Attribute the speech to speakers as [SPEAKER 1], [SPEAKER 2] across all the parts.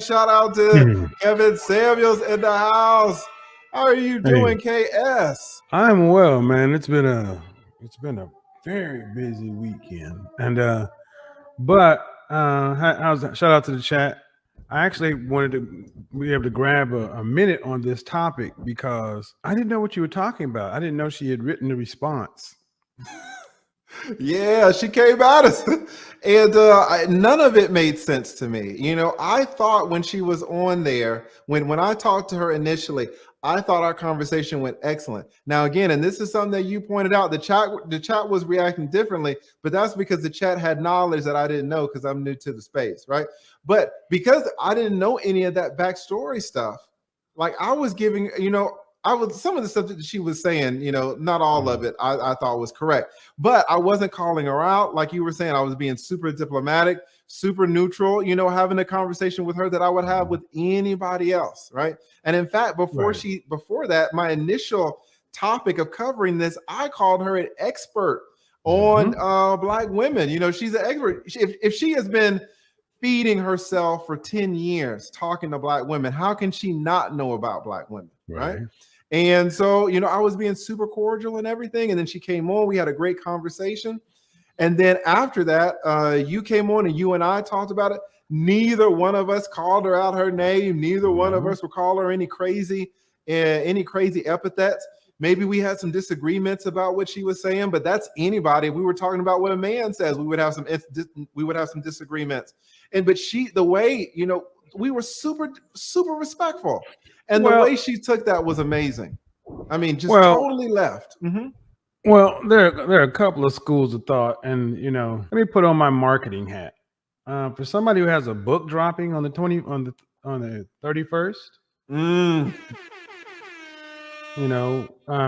[SPEAKER 1] Shout out to Kevin Samuels in the house. How are you
[SPEAKER 2] Hey,
[SPEAKER 1] doing, KS?
[SPEAKER 2] I'm well, man. It's been a very busy weekend, and but how's that? Shout out to the chat. I actually wanted to be able to grab a minute on this topic because I didn't know what you were talking about. I didn't know she had written the response.
[SPEAKER 1] Yeah, she came at us, and none of it made sense to me. I thought when she was on there, when I talked to her initially, I thought our conversation went excellent. Now, again, and this is something that you pointed out, the chat was reacting differently, but that's because the chat had knowledge that I didn't know because I'm new to the space, right? But because I didn't know any of that backstory stuff, like I was giving, I was some of the stuff that she was saying, not all of
[SPEAKER 2] Mhm.
[SPEAKER 1] it I thought was correct. But I wasn't calling her out. Like you were saying, I was being super diplomatic, super neutral, having a conversation with her that I would have with anybody else. Right. And in fact,
[SPEAKER 2] Right.
[SPEAKER 1] before that, my initial topic of covering this, I called her an expert on
[SPEAKER 2] Hmm.
[SPEAKER 1] Black women. She's an expert. If she has been feeding herself for 10 years talking to Black women, how can she not know about Black women? Right.
[SPEAKER 2] Right.
[SPEAKER 1] And so, I was being super cordial and everything. And then she came on. We had a great conversation. And then after that, you came on and you and I talked about it. Neither one of us called her out her name. Neither one of
[SPEAKER 2] No.
[SPEAKER 1] us would call her any crazy epithets. Maybe we had some disagreements about what she was saying, but that's anybody. If we were talking about what a man says, we would have some disagreements. But the way we were super super respectful, and the
[SPEAKER 2] Well,
[SPEAKER 1] way she took that was amazing. I mean, just
[SPEAKER 2] well,
[SPEAKER 1] totally left. Mhm.
[SPEAKER 2] well. There are a couple of schools of thought, and let me put on my marketing hat. For somebody who has a book dropping on the 31st,
[SPEAKER 1] Mm.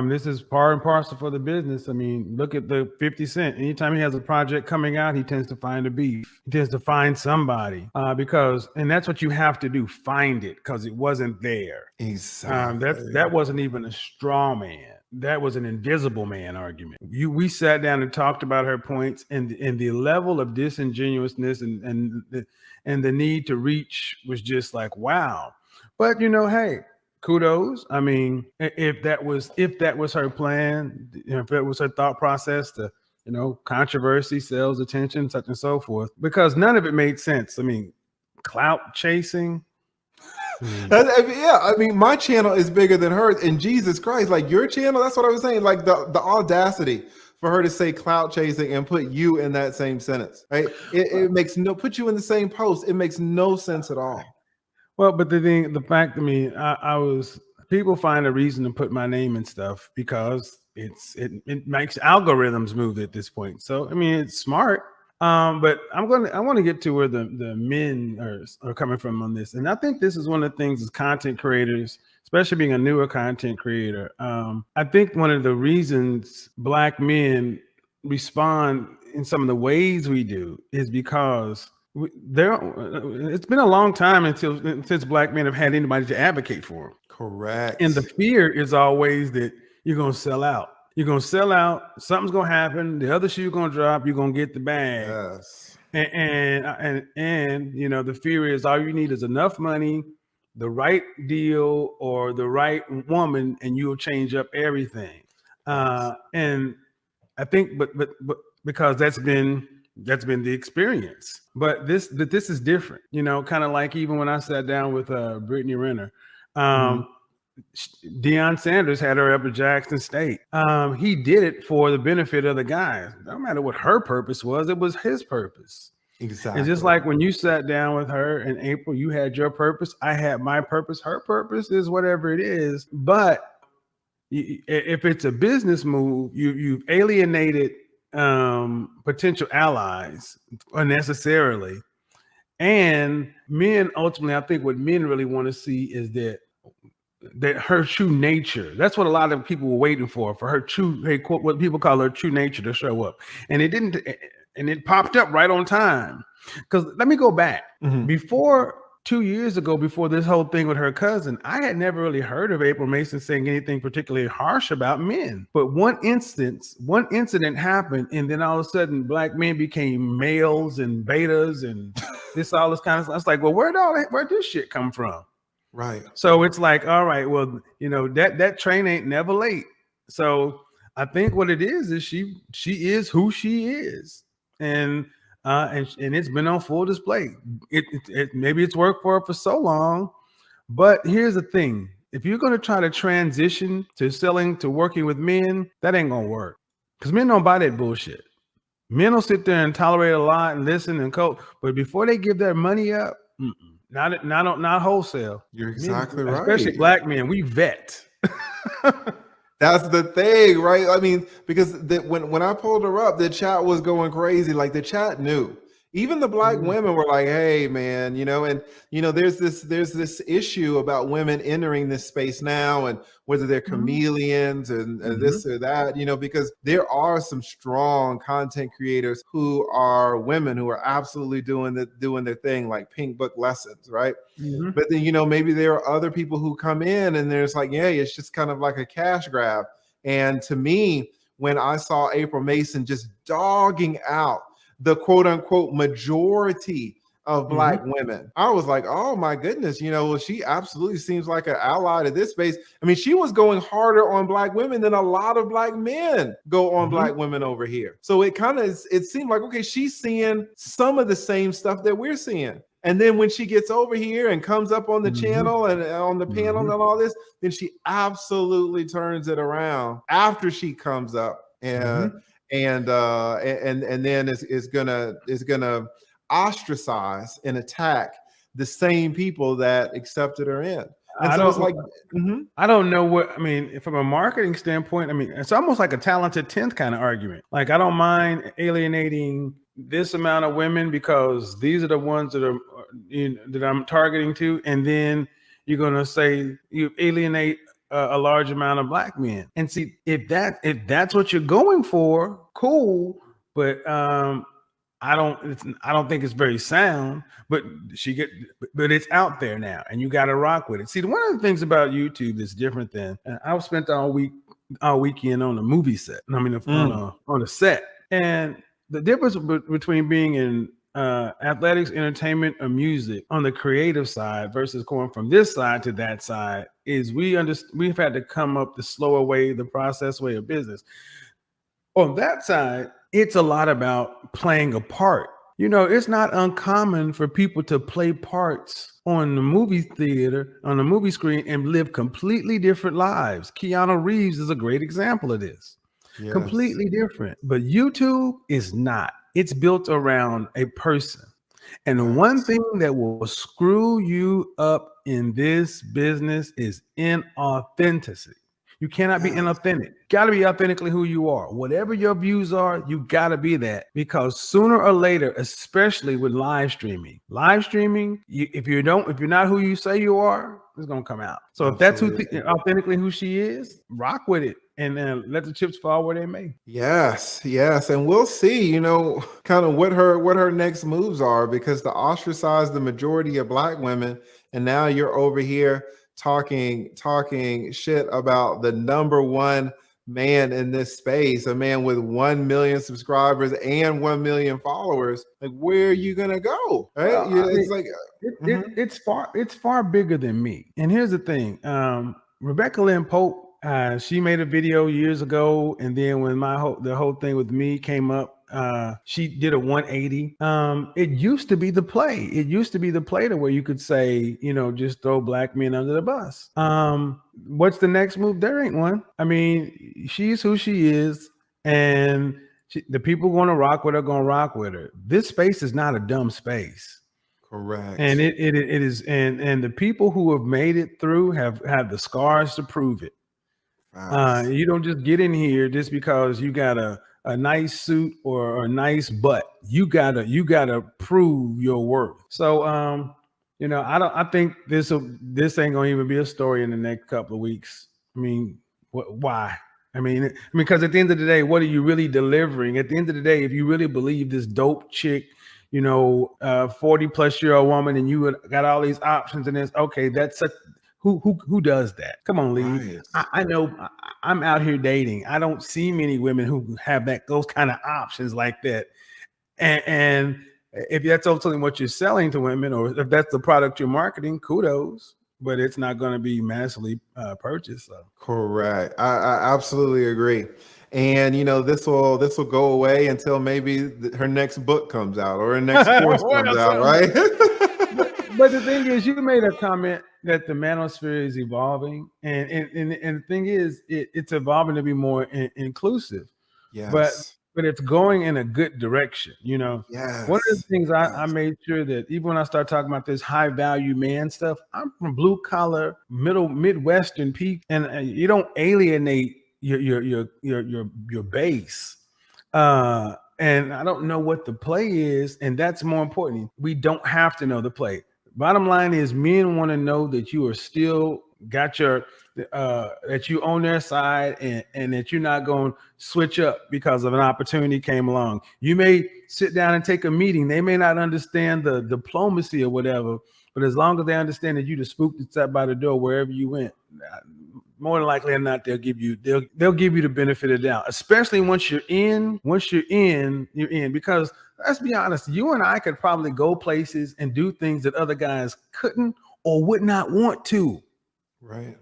[SPEAKER 2] this is part and parcel for the business. I mean, look at the 50 Cent. Anytime he has a project coming out, he tends to find a beef. He tends to find somebody and that's what you have to do: find it because it wasn't there. That
[SPEAKER 1] Exactly.
[SPEAKER 2] wasn't even a straw man. That was an invisible man argument. We sat down and talked about her points and the level of disingenuousness and the need to reach was just like wow. But hey, kudos. I mean, if that was her plan, if it was her thought process to controversy, sales, attention, such and so forth, because none of it made sense. I mean, clout chasing. I mean,
[SPEAKER 1] Yeah, I mean, my channel is bigger than hers. And Jesus Christ, like your channel, that's what I was saying. Like the audacity for her to say clout chasing and put you in that same sentence, right? It makes no put you in the same post. It makes no sense at all.
[SPEAKER 2] well, but the fact, I mean, I was people find a reason to put my name and stuff because it makes algorithms move at this point. So I mean, it's smart. But I want to get to where the men are coming from on this, and I think this is one of the things as content creators, especially being a newer content creator. I think one of the reasons Black men respond in some of the ways we do is because it's been a long time since Black men have had anybody to advocate for them, and the
[SPEAKER 1] Correct.
[SPEAKER 2] fear is always that you're gonna sell out. You're gonna sell out. Something's gonna happen. The other shoe gonna drop. You're gonna get the bag,
[SPEAKER 1] Yes.
[SPEAKER 2] and the fear is all you need is enough money, the right deal, or the right woman, and you'll change up everything.
[SPEAKER 1] Yes.
[SPEAKER 2] And I think, but because that's been the experience. But this is different, kind of like even when I sat down with Brittany Renner.
[SPEAKER 1] Mhm.
[SPEAKER 2] Um, Deion Sanders had her up at Jackson State. He did it for the benefit of the guys. No matter what her purpose was, it was his purpose. And just
[SPEAKER 1] Exactly.
[SPEAKER 2] like when you sat down with her in April, you had your purpose. I had my purpose. Her purpose is whatever it is. But if it's a business move, you've alienated potential allies unnecessarily. And men ultimately, I think what men really want to see is that her true nature. That's what a lot of people were waiting for her true, quote, what people call her true nature to show up. And it didn't, and it popped up right on time. Because let me go back.
[SPEAKER 1] Mhm.
[SPEAKER 2] Before 2 years ago, before this whole thing with her cousin, I had never really heard of April Mason saying anything particularly harsh about men. But one incident happened, and then all of a sudden, Black men became males and betas and this all this kind of stuff. It's like, well, where'd this shit come from?
[SPEAKER 1] Right.
[SPEAKER 2] So it's like, all right, well, that train ain't never late. So I think what it is she is who she is, and it's been on full display. It maybe it's worked for her for so long, but here's the thing: if you're going to try to transition to working with men, that ain't gonna work, because men don't buy that bullshit. Men will sit there and tolerate a lot and listen and cope, but before they give their money up, not wholesale.
[SPEAKER 1] You're exactly
[SPEAKER 2] Men,
[SPEAKER 1] right.
[SPEAKER 2] especially black men, we vet.
[SPEAKER 1] That's the thing, right? I mean, because when I pulled her up, the chat was going crazy. Like the chat knew. Even the black women were like, "Hey, man, and there's this issue about women entering this space now, and whether they're chameleons and this or that, because there are some strong content creators who are women who are absolutely doing their thing, like Pink Book Lessons, right? But then maybe there are other people who come in and there's like, yeah, it's just kind of like a cash grab. And to me, when I saw April Mason just dogging out the quote unquote majority of black women, I was like, oh my goodness, she absolutely seems like an ally to this space. I mean, she was going harder on black women than a lot of black men go on black women over here. So it seemed like, okay, she's seeing some of the same stuff that we're seeing. And then when she gets over here and comes up on the channel and on the panel and all this, then she absolutely turns it around after she comes up and then is gonna ostracize and attack the same people that accepted her in. And so it's like,
[SPEAKER 2] I don't know what, I mean, from a marketing standpoint, I mean, it's almost like a talented 10th kind of argument. Like, I don't mind alienating this amount of women because these are the ones that are that I'm targeting to, and then you're gonna say you alienate a large amount of black men. And see, if that's what you're going for, cool. But I don't think it's very sound. But but it's out there now, and you got to rock with it. See, one of the things about YouTube that's different than I've spent all weekend on a movie set. I mean, on a set, and the difference between being in athletics, entertainment, or music on the creative side versus going from this side to that side is we've had to come up the slower way, the process way of business. On that side, it's a lot about playing a part. It's not uncommon for people to play parts on the movie theater, on the movie screen, and live completely different lives. Keanu Reeves is a great example of this. Yes. Completely different. But YouTube is not. It's built around a person. And the one thing that will screw you up in this business is inauthenticity. You cannot be inauthentic. You got to be authentically who you are. Whatever your views are, you got to be that, because sooner or later, especially with live streaming, if you're not who you say you are, it's going to come out. So if that's authentically who she is, rock with it and then let the chips fall where they may.
[SPEAKER 1] Yes. And we'll see, kind of what her next moves are, because to ostracize the majority of black women, and now you're over here talking shit about the number one man in this space, a man with 1 million subscribers and 1 million followers. Like, where are you gonna go? Right? Well,
[SPEAKER 2] it's far bigger than me. And here's the thing: Rebecca Lynn Pope, she made a video years ago, and then when the whole thing with me came up, she did a 180. It used to be the play. It used to be the play to where you could say, just throw black men under the bus. What's the next move? There ain't one. I mean, she's who she is, and the people going to rock with her. This space is not a dumb space.
[SPEAKER 1] Correct.
[SPEAKER 2] And it is, and the people who have made it through have the scars to prove it. You don't just get in here just because you got a nice suit or a nice butt. You gotta prove your worth. So I think this ain't gonna even be a story in the next couple of weeks. I mean, why? I mean, because at the end of the day, what are you really delivering? At the end of the day, if you really believe this dope chick, 40-plus-year-old woman, and you got all these options, and it's okay, that's who does that? Come on, Lee. Right. I know I'm out here dating. I don't see many women who have those kind of options like that. And if that's ultimately what you're selling to women, or if that's the product you're marketing, kudos. But it's not going to be massively purchased. So.
[SPEAKER 1] Correct. I absolutely agree. And this will go away until maybe her next book comes out or her next course comes out, right?
[SPEAKER 2] But the thing is, you made a comment that the manosphere is evolving, and the thing is, it's evolving to be more inclusive.
[SPEAKER 1] Yes.
[SPEAKER 2] But it's going in a good direction.
[SPEAKER 1] Yes.
[SPEAKER 2] One of the things I made sure that even when I start talking about this high value man stuff, I'm from blue collar, Midwestern people, and you don't alienate your base. And I don't know what the play is, and that's more important. We don't have to know the play. Bottom line is, men want to know that you are still got your that you on their side, and that you're not going to switch up because of an opportunity came along. You may sit down and take a meeting. They may not understand the diplomacy or whatever, but as long as they understand that you just spooked and sat by the door wherever you went, more than likely or not, they'll give you the benefit of the doubt. Especially once you're in, you're in. Because let's be honest, you and I could probably go places and do things that other guys couldn't or would not want to.
[SPEAKER 1] Right.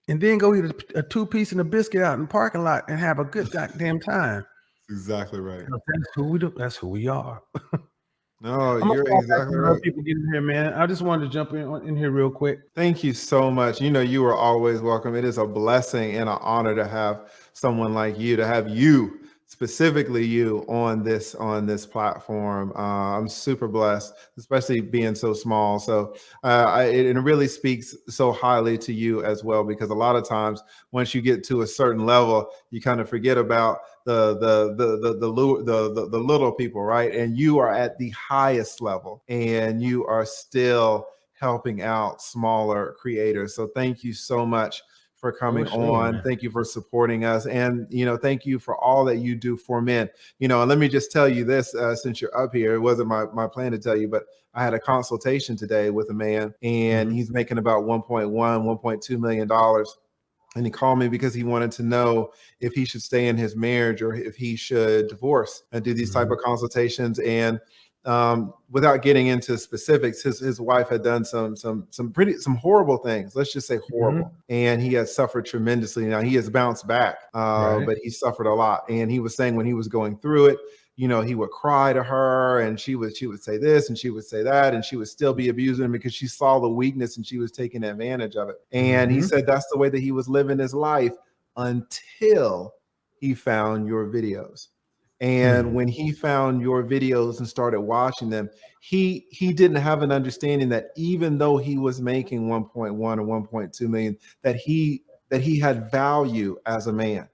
[SPEAKER 2] And then go eat a 2-piece and a biscuit out in the parking lot and have a good goddamn time.
[SPEAKER 1] Exactly right.
[SPEAKER 2] That's who we do. That's who we are.
[SPEAKER 1] No, you're exactly right.
[SPEAKER 2] People get in here, man. I just wanted to jump in here real quick.
[SPEAKER 1] Thank you so much. You are always welcome. It is a blessing and an honor to have someone like you, to have you, specifically you, on this platform. I'm super blessed, especially being so small. So it really speaks so highly to you as well, because a lot of times once you get to a certain level, you kind of forget about the little people, right? And you are at the highest level, and you are still helping out smaller creators. So thank you so much for coming on. Man. Thank you for supporting us. And, thank you for all that you do for men. And let me just tell you this, since you're up here, it wasn't my plan to tell you, but I had a consultation today with a man, and he's making about $1.2 million. And he called me because he wanted to know if he should stay in his marriage or if he should divorce, and do these type of consultations. And without getting into specifics, his wife had done some horrible things. Let's just say horrible. And he has suffered tremendously. Now he has bounced back, but he suffered a lot. And he was saying when he was going through it, he would cry to her, and she would say this and she would say that, and she would still be abusing him because she saw the weakness and she was taking advantage of it. And he said that's the way that he was living his life until he found your videos. And when he found your videos and started watching them, he didn't have an understanding that even though he was making 1.1 or 1.2 million, that he had value as a man.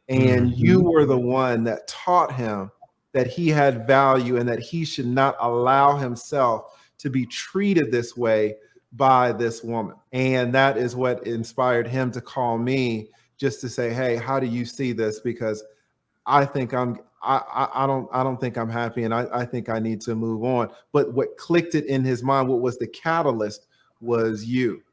[SPEAKER 1] And you were the one that taught him that he had value and that he should not allow himself to be treated this way by this woman. And that is what inspired him to call me, just to say, hey, how do you see this? Because I think I don't think I'm happy, and I think I need to move on. But what clicked it in his mind, what was the catalyst, was you.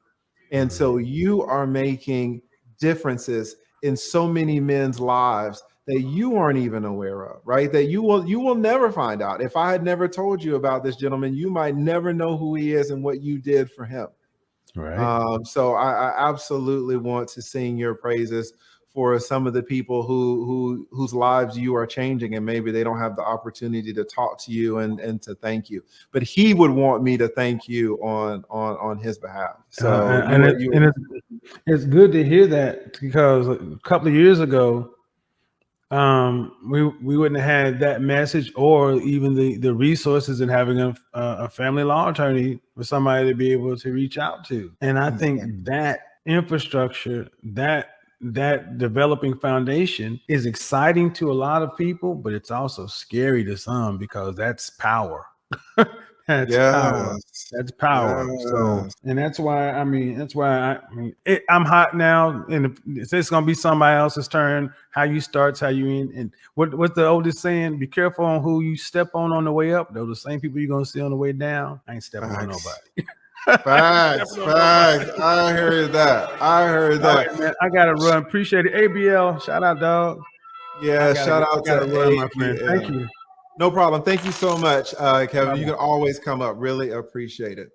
[SPEAKER 1] And so you are making differences in so many men's lives that you aren't even aware of, right? That you will never find out. If I had never told you about this gentleman, you might never know who he is and what you did for him. Right. So I absolutely want to sing your praises for some of the people whose lives you are changing, and maybe they don't have the opportunity to talk to you and to thank you. But he would want me to thank you on his behalf. So
[SPEAKER 2] it's good to hear that, because a couple of years ago, we wouldn't have had that message, or even the resources in having a family law attorney for somebody to be able to reach out to. And I think that infrastructure, that developing foundation is exciting to a lot of people, but it's also scary to some, because that's power. That's power. Yes. So, and that's why I'm hot now, and it's going to be somebody else's turn. How you start's how you end. And what's the oldest saying? Be careful on who you step on the way up. Though the same people you're going to see on the way down. I ain't stepping on nobody.
[SPEAKER 1] Facts. I heard that.
[SPEAKER 2] Right, man, I gotta run. Appreciate it. ABL, shout out, dog.
[SPEAKER 1] Yeah, shout out to
[SPEAKER 2] run, my friend. Thank you.
[SPEAKER 1] No problem. Thank you so much, Kevin. You
[SPEAKER 2] Bye-bye.
[SPEAKER 1] can always come up. Really appreciate it.